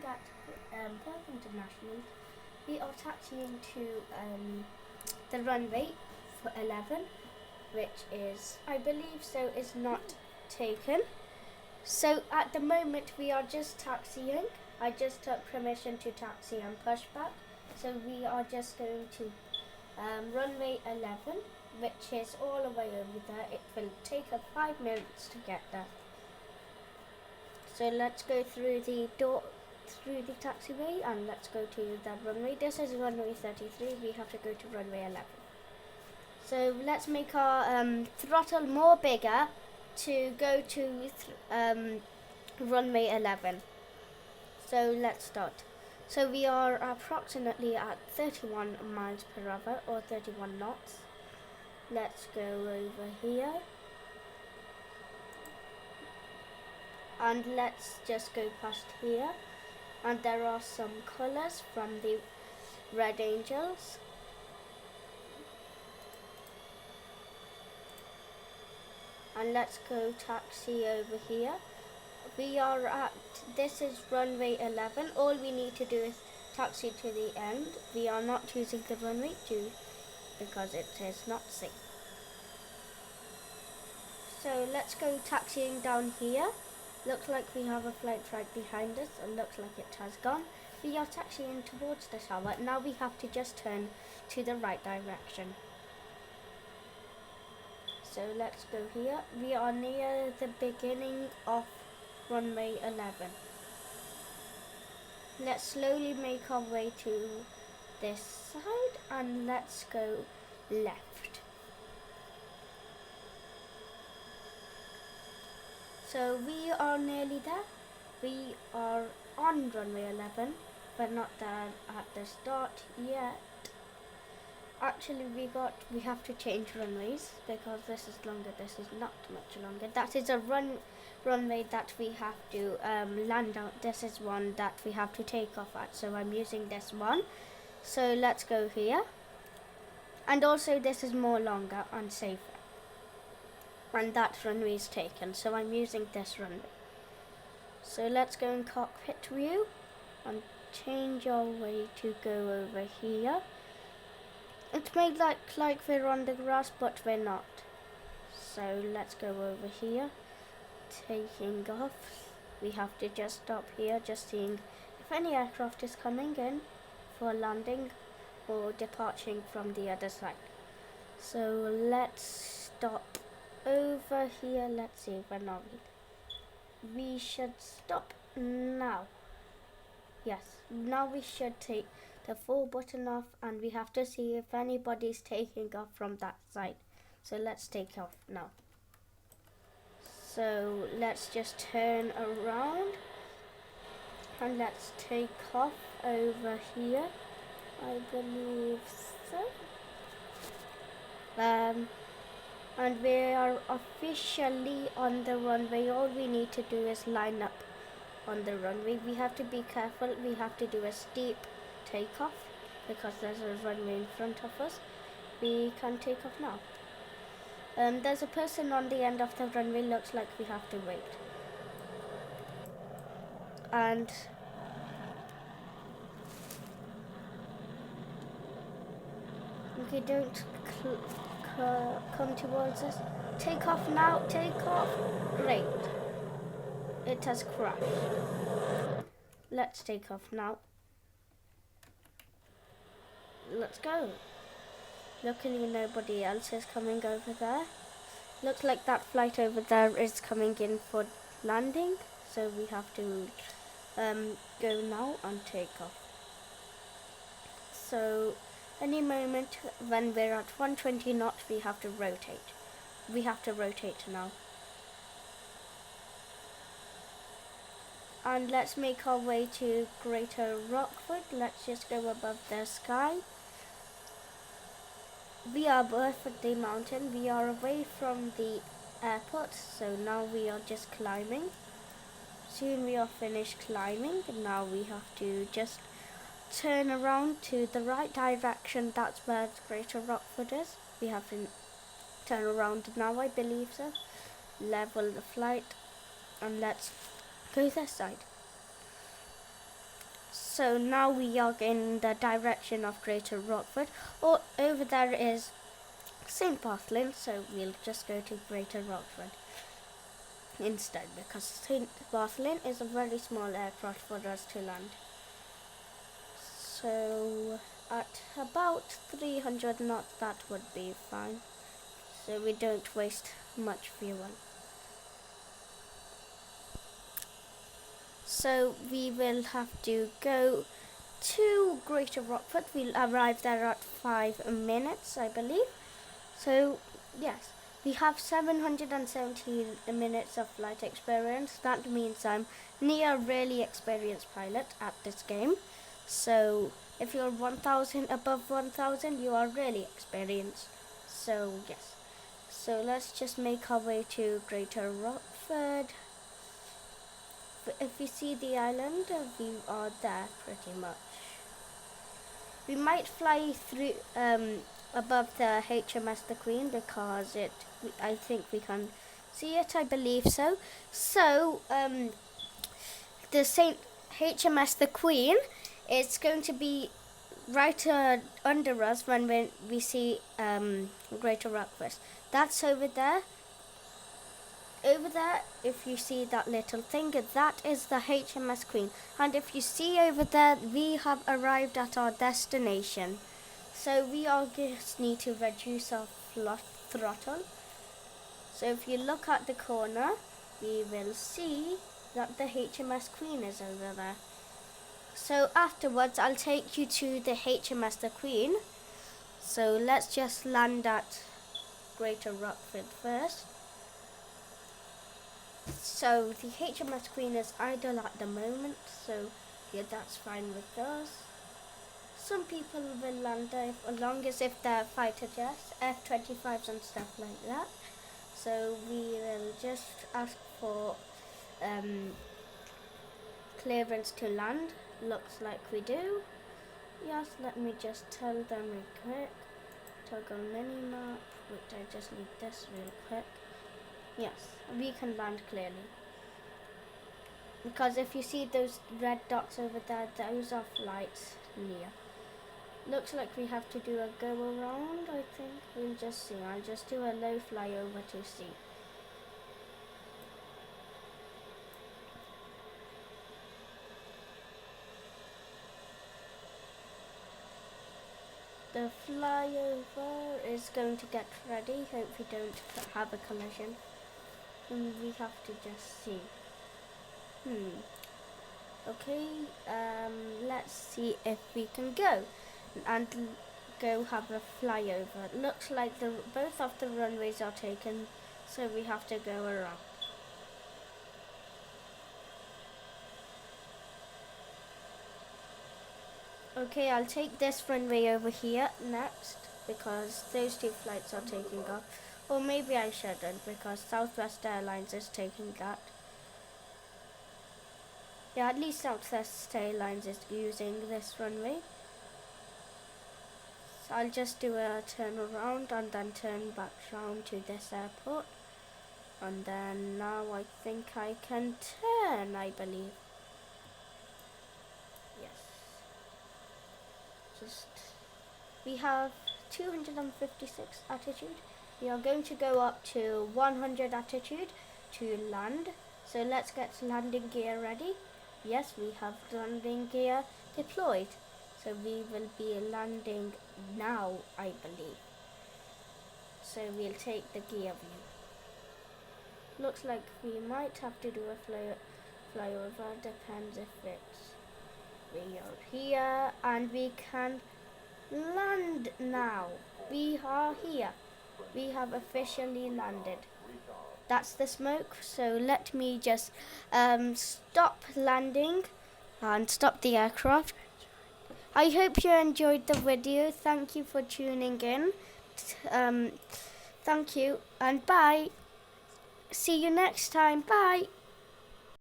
at Perth International. We are taxiing to the runway for 11, which is, I believe so, is not taken. So at the moment we are just taxiing. I just took permission to taxi and push back. So we are just going to runway 11, which is all the way over there. It will take us 5 minutes to get there. So let's go through the door, through the taxiway, and let's go to that runway. This is runway 33. We have to go to runway 11. So let's make our throttle more bigger to go to runway 11. So let's start. So we are approximately at 31 miles per hour or 31 knots. Let's go over here. And let's just go past here. And there are some colours from the Red Angels. And let's go taxi over here. We are at, this is runway 11. All we need to do is taxi to the end. We are not choosing the runway because it is not safe. So let's go taxiing down here. Looks like we have a flight right behind us. It looks like it has gone. We are taxiing towards the tower. Now we have to just turn to the right direction. So let's go here. We are near the beginning of runway 11. Let's slowly make our way to this side and let's go left. So we are nearly there. We are on runway 11, but not there at the start yet. Actually, we have to change runways because this is longer. This is not much longer. That is a runway that we have to land on. This is one that we have to take off at. So I'm using this one. So let's go here. And also this is more longer and safer. And that runway is taken. So I'm using this runway. So let's go in cockpit view and change our way to go over here. It may look like we're on the grass, but we're not. So let's go over here. Taking off. We have to just stop here, just seeing if any aircraft is coming in for landing or departing from the other side. So let's stop over here. Let's see, when are we? We should stop now. Yes, now we should take the full button off, and we have to see if anybody's taking off from that side. So let's take off now. So let's just turn around and let's take off over here. I believe so. And we are officially on the runway. All we need to do is line up on the runway. We have to be careful. We have to do a steep takeoff because there's a runway in front of us. We can take off now. There's a person on the end of the runway. Looks like we have to wait. And okay, don't come towards us. Take off now. Take off. Great. It has crashed. Let's take off now. Let's go. Luckily nobody else is coming over there. Looks like that flight over there is coming in for landing. So we have to go now and take off. So any moment when we're at 120 knots, we have to rotate. We have to rotate now. And let's make our way to Greater Rockford. Let's just go above the sky. We are above the mountain. We are away from the airport. So now we are just climbing. Soon we are finished climbing. Now we have to just turn around to the right direction. That's where Greater Rockford is. We have to turn around now, I believe so. Level the flight and let's go this side. So now we are in the direction of Greater Rockford. Or over there is St. Bartholin, so we'll just go to Greater Rockford instead, because St. Bartholin is a very small aircraft for us to land. So at about 300 knots that would be fine, so we don't waste much fuel. So we will have to go to Greater Rockford. We'll arrive there at 5 minutes, I believe. So yes, we have 717 minutes of flight experience. That means I'm near a really experienced pilot at this game. So if you're 1000 above 1000, you are really experienced. So yes, so let's just make our way to Greater Rockford. If you see the island, we are there pretty much. We might fly through above the HMS The Queen, because I think we can see it, I believe so. So the HMS The Queen, it's going to be right under us when we see Greater Rockford. That's over there. Over there, if you see that little thing, that is the HMS Queen. And if you see over there, we have arrived at our destination. So we just need to reduce our throttle. So if you look at the corner, we will see that the HMS Queen is over there. So afterwards, I'll take you to the HMS The Queen. So let's just land at Greater Rockford first. So the HMS Queen is idle at the moment, so yeah, that's fine with us. Some people will land there as long as if they're fighter jets, F-25s and stuff like that. So we will just ask for clearance to land. Looks like we do. Yes, let me just tell them real quick. Toggle mini-map, which I just need this real quick. Yes, we can land clearly. Because if you see those red dots over there, those are flights near. Looks like we have to do a go around, I think. We'll just see. I'll just do a low flyover to see. The flyover is going to get ready. Hope we don't have a collision. And we have to just see. Okay, let's see if we can go and go have a flyover. It looks like both of the runways are taken, so we have to go around. Okay, I'll take this runway over here next, because those two flights are taking off. Or maybe I shouldn't, because Southwest Airlines is taking that. Yeah, at least Southwest Airlines is using this runway. So I'll just do a turn around and then turn back round to this airport. And then now I think I can turn, I believe. Yes. We have 256 altitude. We are going to go up to 100 altitude to land. So let's get landing gear ready. Yes, we have landing gear deployed. So we will be landing now, I believe. So we'll take the gear view. Looks like we might have to do a flyover. Depends if we are here, and we can land now. We are here. We have officially landed. That's the smoke, so let me just stop landing and stop the aircraft. I hope you enjoyed the video. Thank you for tuning in. Thank you and bye. See you next time. Bye.